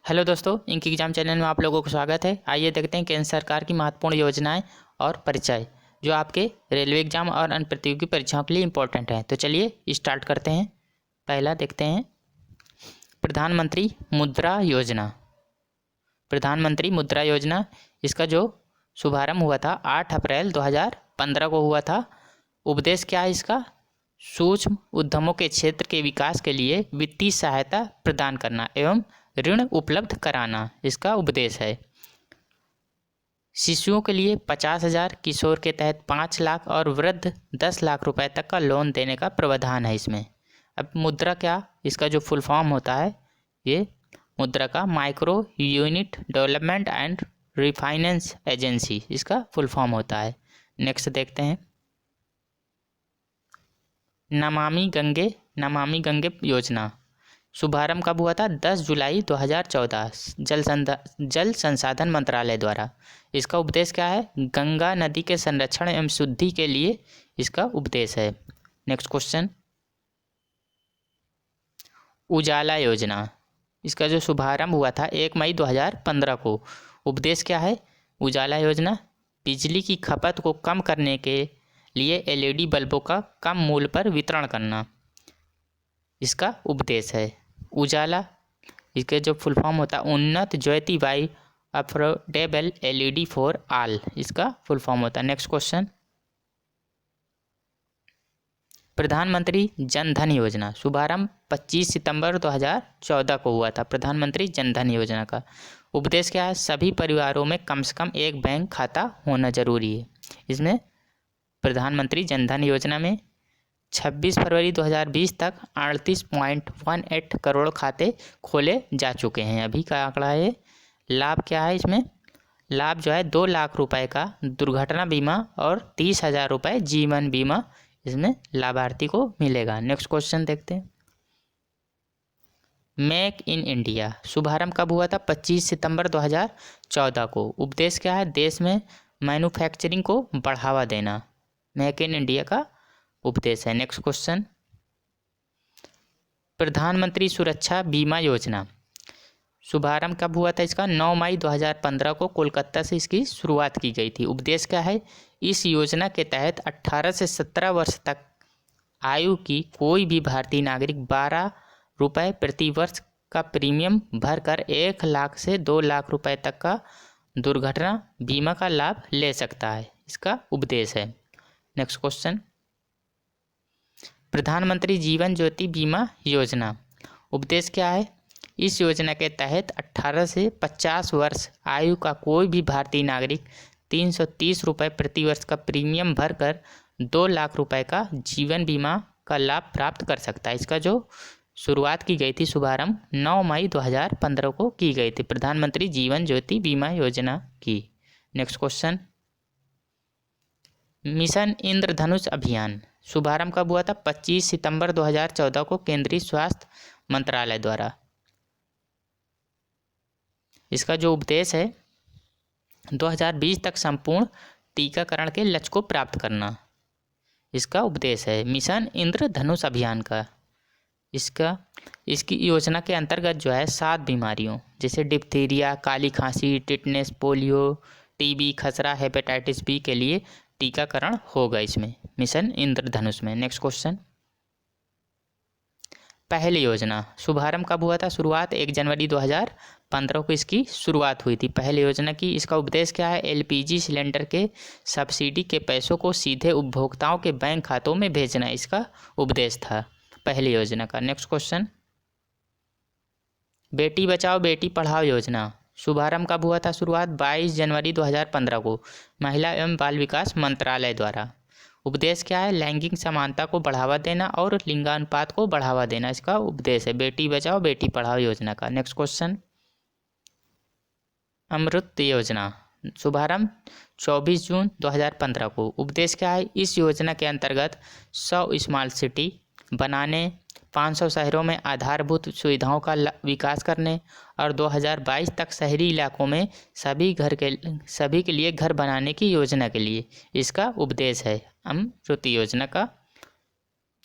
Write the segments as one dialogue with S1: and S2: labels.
S1: Hello दोस्तों, ink exam channel में आप लोगों को स्वागत है। आइए देखते हैं केंद्र सरकार की महत्वपूर्ण योजनाएं और परिचय जो आपके रेलवे एग्जाम और अन्य प्रतियोगी परीक्षाओं के लिए इम्पोर्टेंट है। तो चलिए स्टार्ट करते हैं। पहला देखते हैं प्रधानमंत्री मुद्रा योजना। प्रधानमंत्री मुद्रा योजना, इसका जो शुभारंभ हुआ था 8 अप्रैल 2015 को हुआ था। उद्देश्य क्या है इसका? सूक्ष्म उद्यमों के क्षेत्र के विकास के लिए वित्तीय सहायता प्रदान करना एवं ऋण उपलब्ध कराना इसका उद्देश्य है। शिशुओं के लिए 50,000, किशोर के तहत 5 लाख और वृद्ध 10 लाख रुपए तक का लोन देने का प्रावधान है इसमें। अब मुद्रा क्या, इसका जो फुल फॉर्म होता है, ये मुद्रा का micro unit development and refinance agency इसका फुल फॉर्म होता है। नेक्स्ट देखते हैं नमामि गंगे योजना। शुभारंभ कब हुआ था? 10 जुलाई 2014 जल संसाधन मंत्रालय द्वारा। इसका उद्देश्य क्या है? गंगा नदी के संरक्षण एवं शुद्धि के लिए इसका उद्देश्य है। नेक्स्ट क्वेश्चन, उजाला योजना। इसका जो शुभारंभ हुआ था 1 मई 2015 को। उद्देश्य क्या है? उजाला योजना बिजली की खपत को कम करने के लिए LED बल्बों का कम मूल्य पर वितरण करना इसका उद्देश्य है। उजाला, इसके जो फुल फॉर्म होता है Unnat Jyoti by affordable LED for all इसका फुल फॉर्म होता है। नेक्स्ट क्वेश्चन, प्रधानमंत्री जन धन योजना। शुभारंभ 25 सितंबर 2014 को हुआ था। प्रधानमंत्री जन धन योजना का उद्देश्य क्या है? सभी परिवारों में कम से कम एक बैंक खाता होना जरूरी है। इसमें प्रधानमंत्री जन धन योजना में 26 फरवरी 2020 तक 38.18 करोड़ खाते खोले जा चुके हैं। अभी का आंकड़ा है। लाभ क्या है इसमें? लाभ जो है 2 लाख रुपए का दुर्घटना बीमा और 30,000 रुपये जीवन बीमा इसमें लाभार्थी को मिलेगा। नेक्स्ट क्वेश्चन देखते हैं, मेक इन इंडिया। शुभारंभ कब हुआ था? 25 सितंबर 2014 को। उद्देश्य क्या है? देश में मैन्युफैक्चरिंग को बढ़ावा देना मेक इन इंडिया का उद्देश्य है। नेक्स्ट क्वेश्चन, प्रधानमंत्री सुरक्षा बीमा योजना। शुभारंभ कब हुआ था इसका? 9 मई 2015 को कोलकाता से इसकी शुरुआत की गई थी। उद्देश्य क्या है? इस योजना के तहत 18 से 17 वर्ष तक आयु की कोई भी भारतीय नागरिक 12 रुपये प्रति वर्ष का प्रीमियम भरकर 1 लाख से 2 लाख रुपए तक का दुर्घटना बीमा का लाभ ले सकता है। इसका उद्देश्य है। नेक्स्ट क्वेश्चन, प्रधानमंत्री जीवन ज्योति बीमा योजना। उद्देश्य क्या है? इस योजना के तहत 18 से 50 वर्ष आयु का कोई भी भारतीय नागरिक 330 रुपये प्रति वर्ष का प्रीमियम भरकर 2 लाख रुपए का जीवन बीमा का लाभ प्राप्त कर सकता है। इसका जो शुरुआत की गई थी, शुभारंभ 9 मई 2015 को की गई थी, प्रधानमंत्री जीवन ज्योति बीमा योजना की। नेक्स्ट क्वेश्चन, मिशन इंद्रधनुष अभियान। शुभारंभ कब हुआ था? 25 सितंबर 2014 को केंद्रीय स्वास्थ्य मंत्रालय द्वारा। इसका जो उद्देश्य है 2020 तक संपूर्ण टीकाकरण के लक्ष्य को प्राप्त करना इसका उद्देश्य है मिशन इंद्रधनुष अभियान का। इसकी योजना के अंतर्गत जो है 7 बीमारियों जैसे डिप्थीरिया, काली खांसी, टिटनेस, पोलियो, TB, खसरा, हेपेटाइटिस B के लिए टीकाकरण होगा इसमें मिशन इंद्रधनुष में। नेक्स्ट क्वेश्चन, पहली योजना। शुभारंभ कब हुआ था? शुरुआत 1 जनवरी 2015 को इसकी शुरुआत हुई थी पहली योजना की। इसका उद्देश्य क्या है? LPG सिलेंडर के सब्सिडी के पैसों को सीधे उपभोक्ताओं के बैंक खातों में भेजना इसका उद्देश्य था पहली योजना का। नेक्स्ट क्वेश्चन, बेटी बचाओ बेटी पढ़ाओ योजना। शुभारंभ कब हुआ था? शुरुआत 22 जनवरी 2015 को महिला एवं बाल विकास मंत्रालय द्वारा। उद्देश्य क्या है? लैंगिक समानता को बढ़ावा देना और लिंगानुपात को बढ़ावा देना इसका उद्देश्य है बेटी बचाओ बेटी पढ़ाओ योजना का। नेक्स्ट क्वेश्चन, अमृत योजना। शुभारंभ 24 जून 2015 को। उद्देश्य क्या है? इस योजना के अंतर्गत 100 स्मार्ट सिटी बनाने, 500 शहरों में आधारभूत सुविधाओं का विकास करने और 2022 तक शहरी इलाकों में सभी के लिए घर बनाने की योजना के लिए इसका उद्देश्य है अमृत योजना का।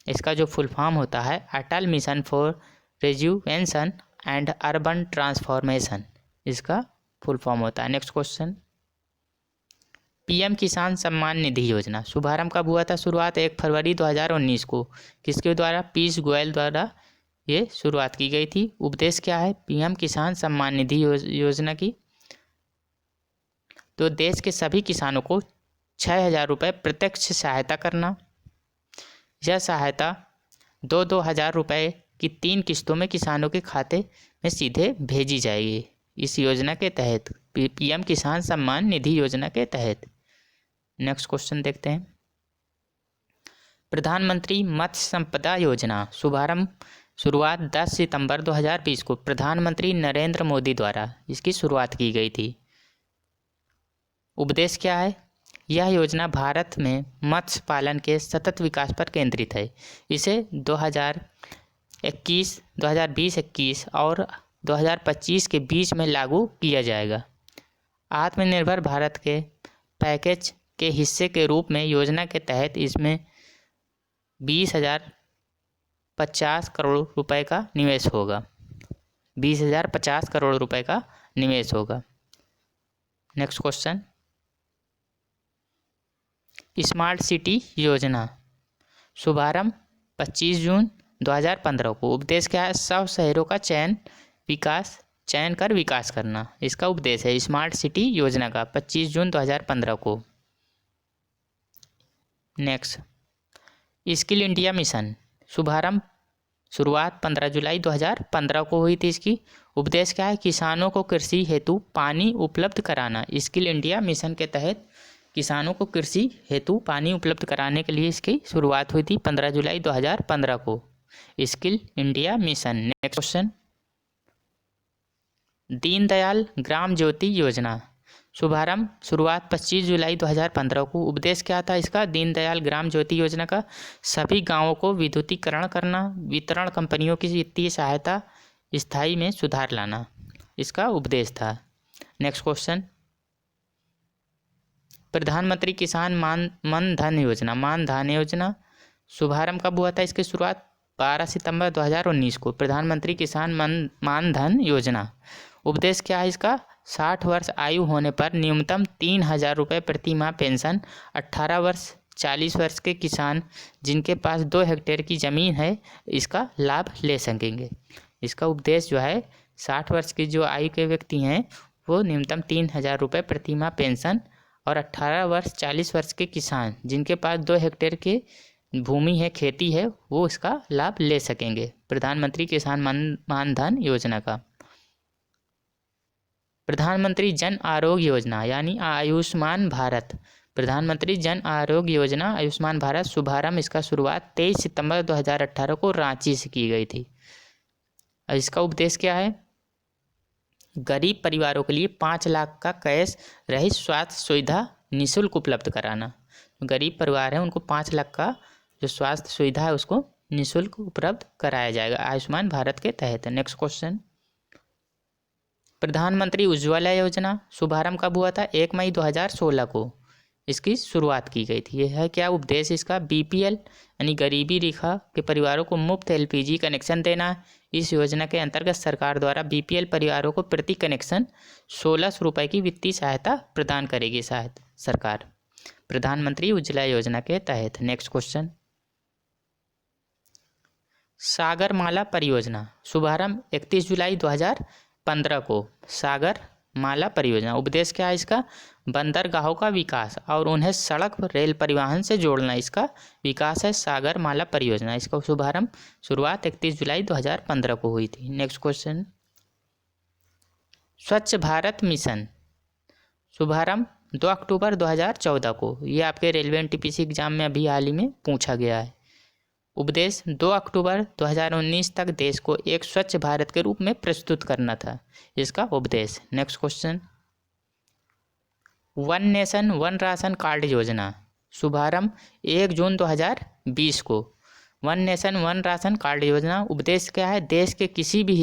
S1: इसका जो फुल फॉर्म होता है Atal mission for rejuvenation and urban transformation इसका फुल फॉर्म होता है। नेक्स्ट क्वेश्चन, पीएम किसान सम्मान निधि योजना शुभारंभ कब हुआ था? शुरुआत 1 फरवरी 2019 को। किसके द्वारा? पीयूष गोयल द्वारा ये शुरुआत की गई थी। उद्देश्य क्या है पीएम किसान सम्मान निधि योजना की? तो देश के सभी किसानों को 6,000 रुपये प्रत्यक्ष सहायता करना। यह सहायता 2-2 हज़ार रुपये की 3 किस्तों में किसानों के खाते में सीधे भेजी जाएगी इस योजना के तहत, पीएम किसान सम्मान निधि योजना के तहत। नेक्स्ट क्वेश्चन देखते हैं, प्रधानमंत्री मत्स्य संपदा योजना शुरुआत 10 सितंबर 2020 को प्रधानमंत्री नरेंद्र मोदी द्वारा इसकी शुरुआत की गई थी। उद्देश्य क्या है? यह योजना भारत में मत्स्य पालन के सतत विकास पर केंद्रित है। इसे 2020-21 और 2025 के बीच में लागू किया जाएगा। आत्मनिर्भर भारत के पैकेज के हिस्से के रूप में योजना के तहत इसमें 20,050 करोड़ रुपए का निवेश होगा। 20,050 करोड़ रुपए का निवेश होगा। नेक्स्ट क्वेश्चन, स्मार्ट सिटी योजना शुभारंभ 25 जून 2015 को। उद्देश्य क्या है? 100 शहरों का चयन कर विकास करना इसका उद्देश्य है स्मार्ट सिटी योजना का, 25 जून 2015 को। नेक्स्ट, स्किल इंडिया मिशन शुरुआत 15 जुलाई 2015 को हुई थी इसकी। उद्देश्य क्या है? किसानों को कृषि हेतु पानी उपलब्ध कराना। स्किल इंडिया मिशन के तहत किसानों को कृषि हेतु पानी उपलब्ध कराने के लिए इसकी शुरुआत हुई थी 15 जुलाई 2015 को, skill India mission. Next question, Deendayal Gram Jyoti Yojana शुरुआत 25 जुलाई 2015 को। उद्देश्य क्या था इसका? दीनदयाल ग्राम ज्योति योजना का सभी गांवों को विद्युतीकरण करना, वितरण कंपनियों की वित्तीय सहायता, स्थायी में सुधार लाना इसका उद्देश्य था। नेक्स्ट क्वेश्चन, प्रधानमंत्री किसान मान धन योजना शुभारंभ कब हुआ था? इसकी शुरुआत 12 सितंबर 2019 को प्रधानमंत्री किसान मान धन योजना। उद्देश्य क्या है इसका? 60 वर्ष आयु होने पर न्यूनतम 3,000 रुपये प्रति माह पेंशन। 18 वर्ष 40 वर्ष के किसान जिनके पास 2 हेक्टेयर की ज़मीन है इसका लाभ ले सकेंगे। इसका उद्देश्य जो है 60 वर्ष की जो आयु के व्यक्ति हैं वो न्यूनतम 3,000 रुपये प्रति माह पेंशन, और 18 वर्ष 40 वर्ष के किसान जिनके पास 2 हेक्टेयर की भूमि है, खेती है, वो इसका लाभ ले सकेंगे प्रधानमंत्री किसान मान धन योजना का। प्रधानमंत्री जन आरोग्य योजना यानी आयुष्मान भारत, प्रधानमंत्री जन आरोग्य योजना आयुष्मान भारत शुभारंभ इसका शुरुआत 23 सितंबर 2018 को रांची से की गई थी। इसका उद्देश्य क्या है? गरीब परिवारों के लिए 5 लाख का कैश रहित स्वास्थ्य सुविधा निःशुल्क उपलब्ध कराना। गरीब परिवार है उनको 5 लाख का जो स्वास्थ्य सुविधा है उसको निःशुल्क उपलब्ध कराया जाएगा आयुष्मान भारत के तहत। नेक्स्ट क्वेश्चन, प्रधानमंत्री उज्ज्वला योजना शुभारंभ कब हुआ था? 1 मई 2016 को इसकी शुरुआत की गई थी। यह है क्या उद्देश्य इसका? बीपीएल यानी गरीबी रेखा के परिवारों को मुफ्त एलपीजी कनेक्शन देना। इस योजना के अंतर्गत सरकार द्वारा बीपीएल परिवारों को प्रति कनेक्शन 1,600 रुपये की वित्तीय सहायता प्रदान करेगी सरकार प्रधानमंत्री उज्ज्वला योजना के तहत। नेक्स्ट क्वेश्चन, सागरमाला परियोजना शुभारंभ 31 जुलाई 2015 को। सागरमाला परियोजना उद्देश्य क्या है इसका? बंदरगाहों का विकास और उन्हें सड़क रेल परिवहन से जोड़ना इसका विकास है सागरमाला परियोजना। इसका शुरुआत 31 जुलाई 2015 को हुई थी। नेक्स्ट क्वेश्चन, स्वच्छ भारत मिशन शुभारंभ 2 अक्टूबर 2014 को। ये आपके रेलवे एनटीपीसी एग्जाम में अभी हाल ही में पूछा गया है। उद्देश्य 2 अक्टूबर 2019 तक देश को एक स्वच्छ भारत के रूप में प्रस्तुत करना था इसका उद्देश्य। Next question, one nation one ration card योजना शुभारंभ 1 जून 2020 को। One nation one ration card योजना उद्देश्य क्या है? देश के किसी भी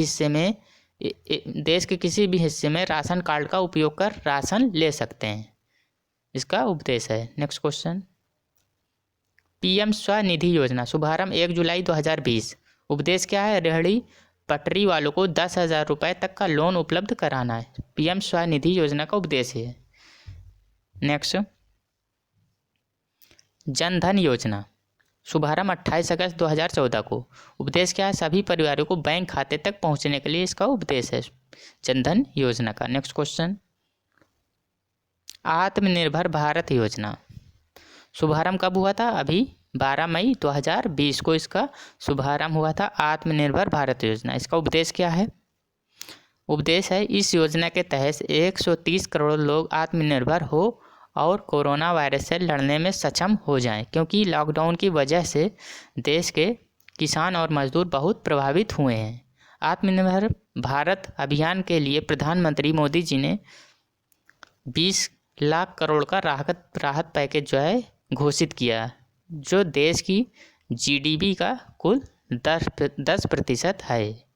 S1: हिस्से में राशन कार्ड का उपयोग कर राशन ले सकते हैं, इसका उद्देश्य है। नेक्स्ट क्वेश्चन, पीएम स्वनिधि योजना शुभारंभ 1 जुलाई 2020। उद्देश्य क्या है? रेहड़ी पटरी वालों को 10,000 रुपये तक का लोन उपलब्ध कराना है। पीएम स्वनिधि योजना का उद्देश्य है। नेक्स्ट, जन धन योजना, शुभारंभ 28 अगस्त 2014 को। उद्देश्य क्या है? सभी परिवारों को बैंक खाते तक पहुंचने के लिए इसका उद्देश्य है जन धन योजना का। नेक्स्ट क्वेश्चन, आत्मनिर्भर भारत योजना, शुभारंभ कब हुआ था? अभी 12 मई 2020 को इसका शुभारंभ हुआ था। आत्मनिर्भर भारत योजना, इसका उद्देश्य क्या है? उद्देश्य है इस योजना के तहत 130 करोड़ लोग आत्मनिर्भर हो और कोरोना वायरस से लड़ने में सक्षम हो जाएं, क्योंकि लॉकडाउन की वजह से देश के किसान और मजदूर बहुत प्रभावित हुए हैं। आत्मनिर्भर भारत अभियान के लिए प्रधानमंत्री मोदी जी ने 20 लाख करोड़ का राहत पैकेज जो है घोषित किया, जो देश की जीडीपी का कुल 10% है।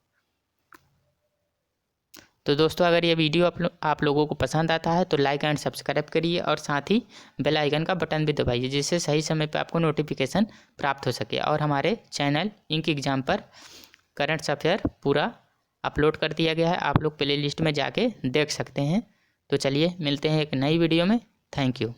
S1: तो दोस्तों, अगर ये वीडियो आप लोगों को पसंद आता है तो लाइक एंड सब्सक्राइब करिए और साथ ही बेल आइकन का बटन भी दबाइए, जिससे सही समय पर आपको नोटिफिकेशन प्राप्त हो सके। और हमारे चैनल इंक एग्जाम पर करंट अफेयर पूरा अपलोड कर दिया गया है, आप लोग प्ले लिस्ट में जाके देख सकते हैं। तो चलिए मिलते हैं एक नई वीडियो में। Thank you.